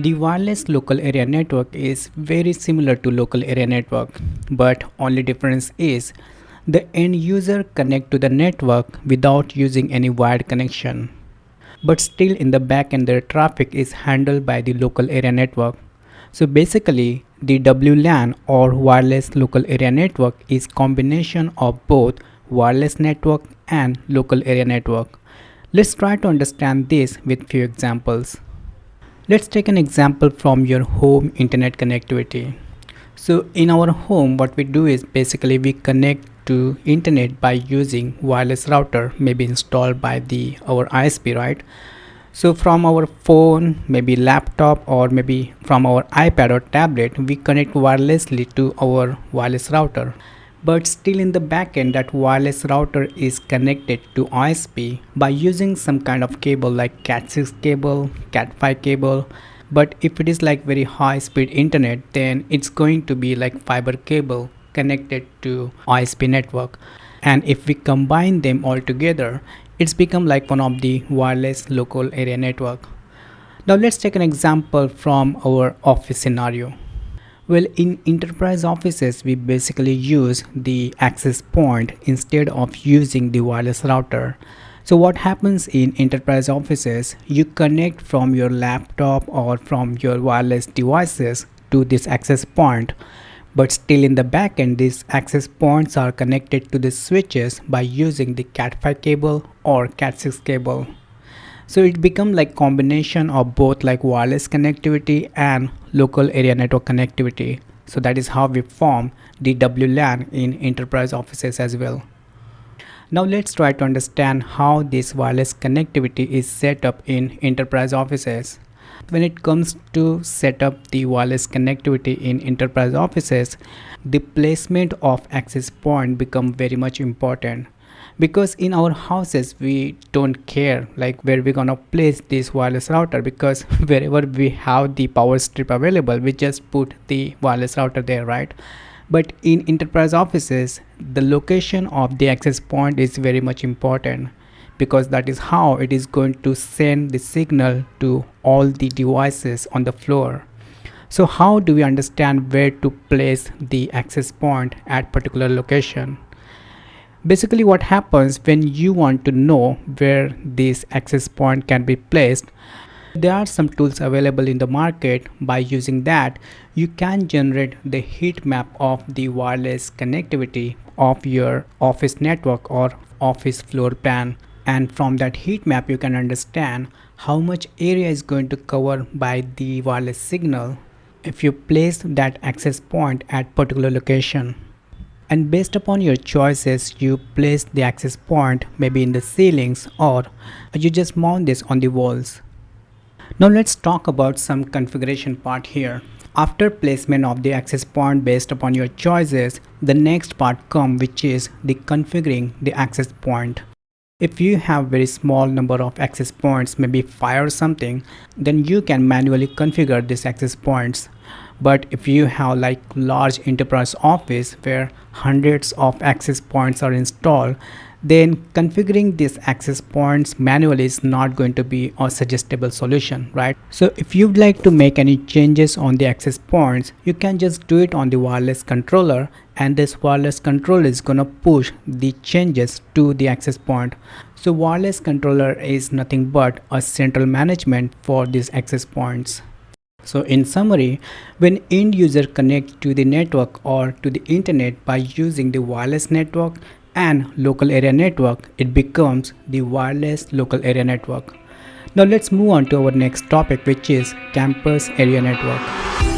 The wireless local area network is very similar to local area network, but only difference is the end user connect to the network without using any wired connection. But still in the backend the traffic is handled by the local area network. So basically the WLAN or wireless local area network is combination of both wireless network and local area network. Let's try to understand this with few examples. Let's take an example from your home internet connectivity. So in our home what we do is basically we connect to internet by using wireless router maybe installed by our ISP, right? So from our phone, maybe laptop or maybe from our iPad or tablet, we connect wirelessly to our wireless router. But still in the backend that wireless router is connected to ISP by using some kind of cable like Cat6 cable, Cat5 cable. But if it is like very high speed internet, then it's going to be like fiber cable connected to ISP network. And if we combine them all together, it's become like one of the wireless local area network. Now let's take an example from our office scenario. Well, in enterprise offices, we basically use the access point instead of using the wireless router. So what happens in enterprise offices, you connect from your laptop or from your wireless devices to this access point. But still in the backend, these access points are connected to the switches by using the Cat5 cable or Cat6 cable. So it becomes like combination of both like wireless connectivity and local area network connectivity. So that is how we form the WLAN in enterprise offices as well. Now let's try to understand how this wireless connectivity is set up in enterprise offices. When it comes to set up the wireless connectivity in enterprise offices, the placement of access point become very much important. Because in our houses we don't care like where we're gonna place this wireless router, because wherever we have the power strip available we just put the wireless router there, right? But in enterprise offices the location of the access point is very much important, because that is how it is going to send the signal to all the devices on the floor. So how do we understand where to place the access point at particular location? Basically what happens when you want to know where this access point can be placed, there are some tools available in the market. By using that you can generate the heat map of the wireless connectivity of your office network or office floor plan, and from that heat map you can understand how much area is going to cover by the wireless signal if you place that access point at particular location. And based upon your choices you place the access point maybe in the ceilings or you just mount this on the walls. Now let's talk about some configuration part here. After placement of the access point based upon your choices, the next part comes, which is the configuring the access point. If you have very small number of access points, maybe 5 or something, then you can manually configure these access points. But if you have like large enterprise office where hundreds of access points are installed, then configuring these access points manually is not going to be a suggestible solution, right? So if you'd like to make any changes on the access points, you can just do it on the wireless controller, and this wireless controller is gonna push the changes to the access point. So wireless controller is nothing but a central management for these access points. So in summary, when end user connect to the network or to the internet by using the wireless network and local area network, it becomes the wireless local area network. Now let's move on to our next topic, which is campus area network.